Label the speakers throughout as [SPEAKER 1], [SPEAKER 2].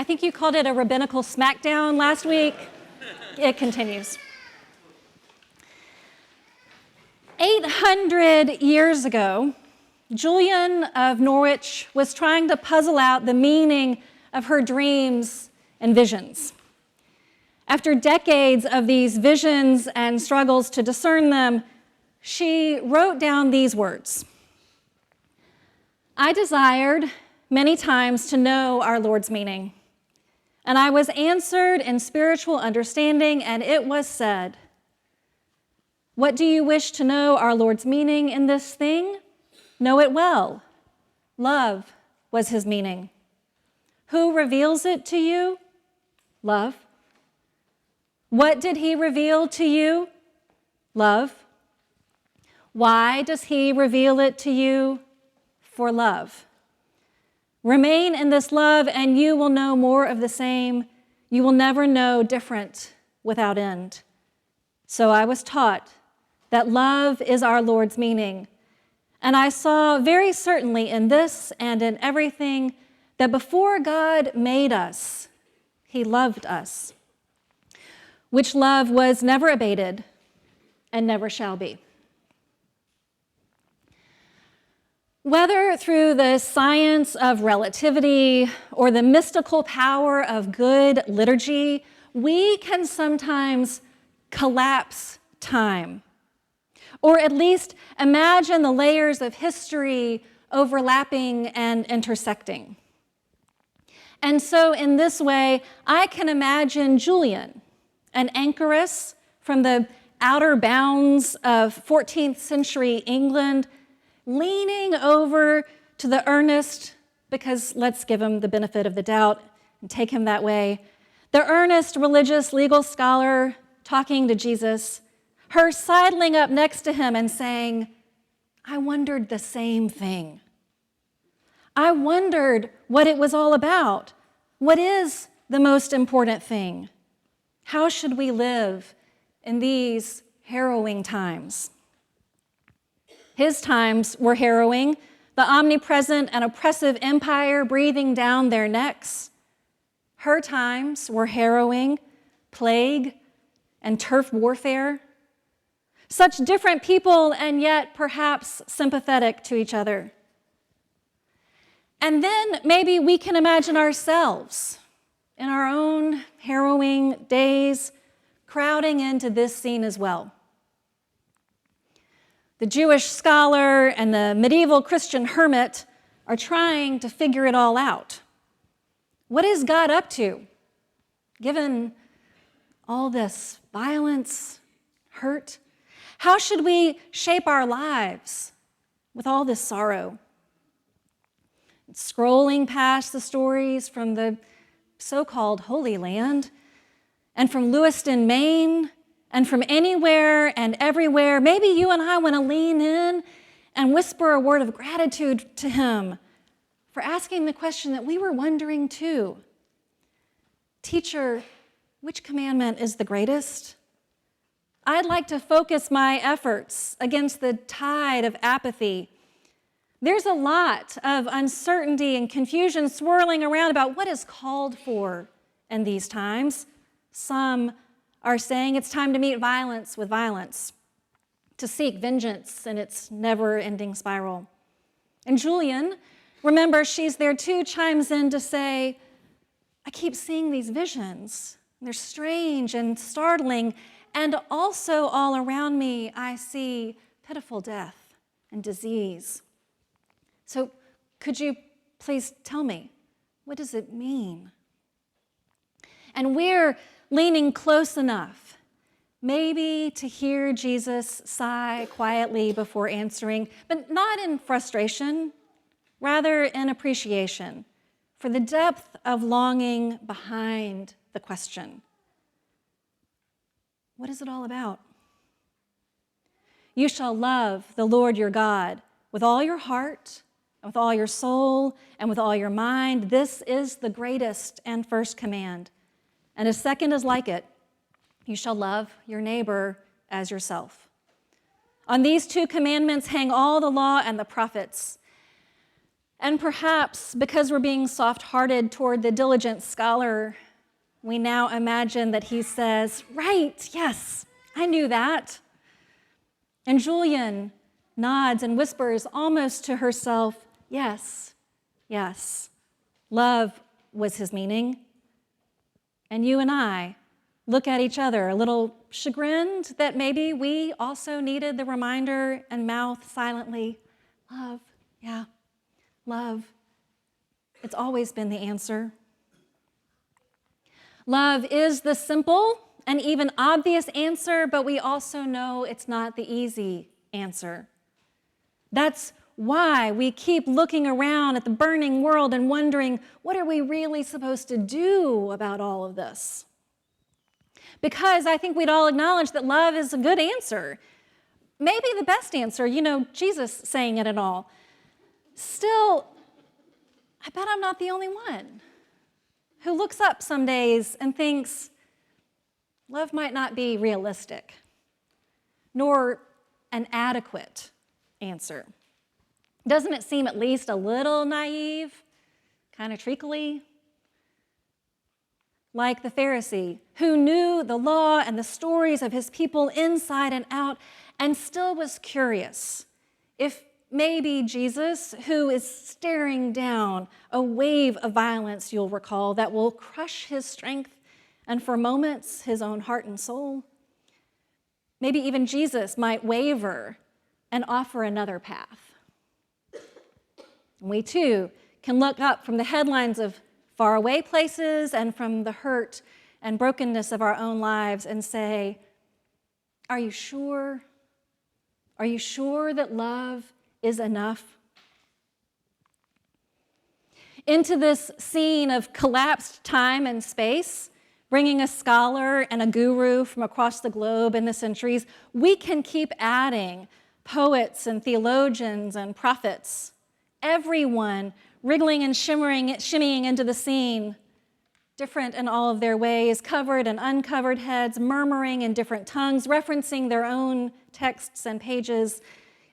[SPEAKER 1] I think you called it a rabbinical smackdown last week. It continues. 800 years ago, Julian of Norwich was trying to puzzle out the meaning of her dreams and visions. After decades of these visions and struggles to discern them, she wrote down these words. I desired many times to know our Lord's meaning, and I was answered in spiritual understanding, and it was said, what do you wish to know our Lord's meaning in this thing? Know it well. Love was his meaning. Who reveals it to you? Love. What did he reveal to you? Love. Why does he reveal it to you? For love. Remain in this love and you will know more of the same. You will never know different without end. So I was taught that love is our Lord's meaning. And I saw very certainly in this and in everything that before God made us, he loved us, which love was never abated and never shall be. Whether through the science of relativity or the mystical power of good liturgy, we can sometimes collapse time, or at least imagine the layers of history overlapping and intersecting. And so in this way, I can imagine Julian, an anchoress from the outer bounds of 14th century England, leaning over to the earnest, because let's give him the benefit of the doubt and take him that way, the earnest religious legal scholar talking to Jesus, her sidling up next to him and saying, I wondered the same thing. I wondered what it was all about. What is the most important thing? How should we live in these harrowing times? His times were harrowing, the omnipresent and oppressive empire breathing down their necks. Her times were harrowing, plague and turf warfare. Such different people and yet perhaps sympathetic to each other. And then maybe we can imagine ourselves in our own harrowing days crowding into this scene as well. The Jewish scholar and the medieval Christian hermit are trying to figure it all out. What is God up to, given all this violence, hurt? How should we shape our lives with all this sorrow? Scrolling past the stories from the so-called Holy Land and from Lewiston, Maine, and from anywhere and everywhere, maybe you and I want to lean in and whisper a word of gratitude to him for asking the question that we were wondering too. Teacher, which commandment is the greatest? I'd like to focus my efforts against the tide of apathy. There's a lot of uncertainty and confusion swirling around about what is called for in these times. Some are saying it's time to meet violence with violence, to seek vengeance in its never-ending spiral. And Julian, remember, she's there too, chimes in to say, I keep seeing these visions. They're strange and startling, and also all around me I see pitiful death and disease. So could you please tell me, what does it mean? And we're leaning close enough, maybe to hear Jesus sigh quietly before answering, but not in frustration, rather in appreciation for the depth of longing behind the question. What is it all about? You shall love the Lord your God with all your heart, and with all your soul, and with all your mind. This is the greatest and first command. And a second is like it. You shall love your neighbor as yourself. On these two commandments hang all the law and the prophets. And perhaps because we're being soft-hearted toward the diligent scholar, we now imagine that he says, right, yes, I knew that. And Julian nods and whispers almost to herself, yes, yes, love was his meaning. And you and I look at each other a little chagrined that maybe we also needed the reminder and mouth silently, love, yeah, love. It's always been the answer. Love is the simple and even obvious answer, but we also know it's not the easy answer. That's why we keep looking around at the burning world and wondering, what are we really supposed to do about all of this? Because I think we'd all acknowledge that love is a good answer. Maybe the best answer, Jesus saying it and all. Still, I bet I'm not the only one who looks up some days and thinks, love might not be realistic, nor an adequate answer. Doesn't it seem at least a little naive, kind of treacly? Like the Pharisee, who knew the law and the stories of his people inside and out, and still was curious if maybe Jesus, who is staring down a wave of violence, you'll recall, that will crush his strength and for moments his own heart and soul, maybe even Jesus might waver and offer another path. We too can look up from the headlines of faraway places and from the hurt and brokenness of our own lives and say, are you sure? Are you sure that love is enough? Into this scene of collapsed time and space, bringing a scholar and a guru from across the globe in the centuries, we can keep adding poets and theologians and prophets, everyone wriggling and shimmying into the scene, different in all of their ways, covered and uncovered heads, murmuring in different tongues, referencing their own texts and pages.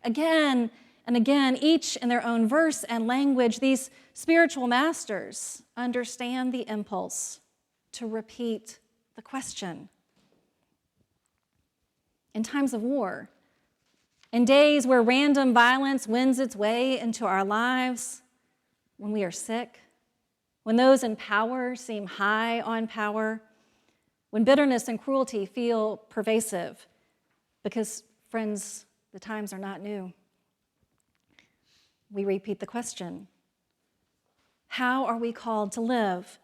[SPEAKER 1] Again and again, each in their own verse and language, these spiritual masters understand the impulse to repeat the question. In times of war, in days where random violence wins its way into our lives, when we are sick, when those in power seem high on power, when bitterness and cruelty feel pervasive, because, friends, the times are not new. We repeat the question, how are we called to live?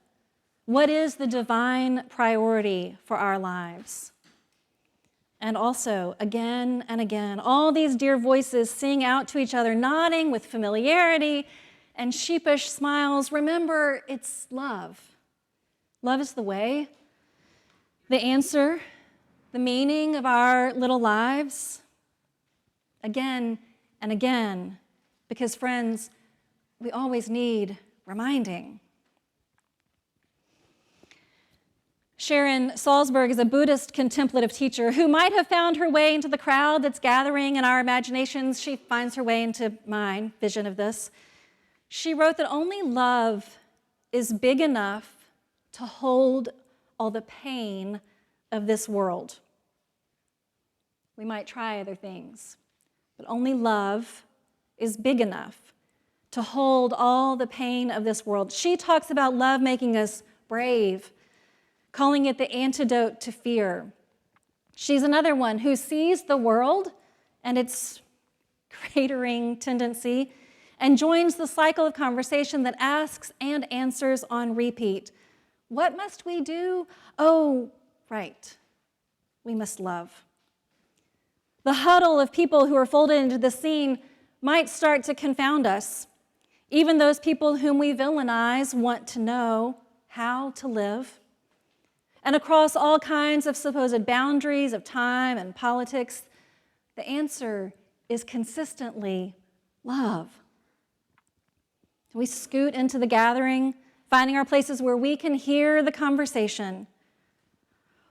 [SPEAKER 1] What is the divine priority for our lives? And also, again and again, all these dear voices sing out to each other, nodding with familiarity and sheepish smiles. Remember, it's love. Love is the way, the answer, the meaning of our little lives. Again and again, because, friends, we always need reminding. Sharon Salzberg is a Buddhist contemplative teacher who might have found her way into the crowd that's gathering in our imaginations. She finds her way into my vision of this. She wrote that only love is big enough to hold all the pain of this world. We might try other things, but only love is big enough to hold all the pain of this world. She talks about love making us brave, calling it the antidote to fear. She's another one who sees the world and its cratering tendency and joins the cycle of conversation that asks and answers on repeat. What must we do? Oh, right, we must love. The huddle of people who are folded into the scene might start to confound us. Even those people whom we villainize want to know how to live. And across all kinds of supposed boundaries of time and politics, the answer is consistently love. We scoot into the gathering, finding our places where we can hear the conversation,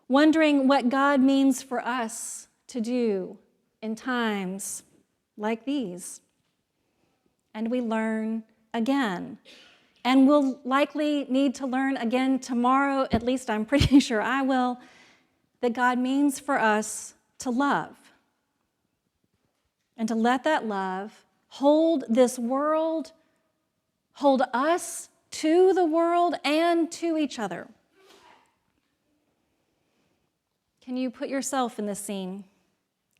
[SPEAKER 1] wondering what God means for us to do in times like these. And we learn again. And we'll likely need to learn again tomorrow, at least I'm pretty sure I will, that God means for us to love. And to let that love hold this world, hold us to the world and to each other. Can you put yourself in this scene?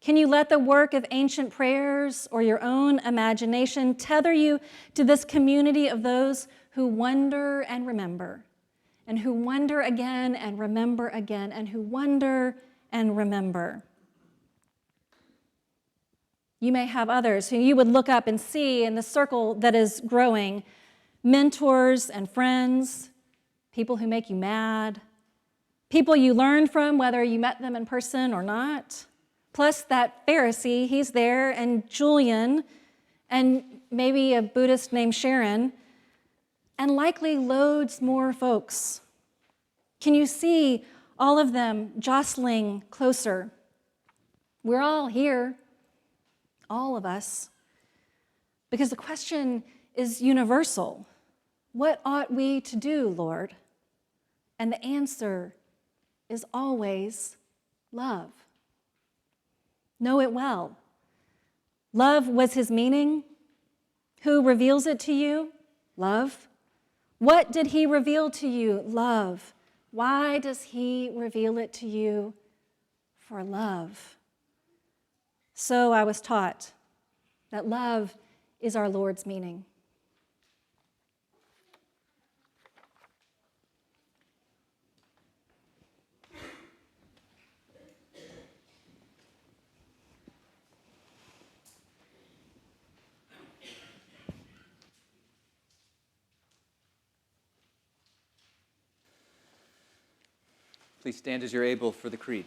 [SPEAKER 1] Can you let the work of ancient prayers or your own imagination tether you to this community of those who wonder and remember, and who wonder again and remember again, and who wonder and remember? You may have others who you would look up and see in the circle that is growing, mentors and friends, people who make you mad, people you learn from whether you met them in person or not. Plus that Pharisee, he's there, and Julian, and maybe a Buddhist named Sharon, and likely loads more folks. Can you see all of them jostling closer? We're all here, all of us, because the question is universal. What ought we to do, Lord? And the answer is always love. Know it well. Love was his meaning. Who reveals it to you? Love. What did he reveal to you? Love. Why does he reveal it to you? For love. So I was taught that love is our Lord's meaning.
[SPEAKER 2] Please stand as you're able for the creed.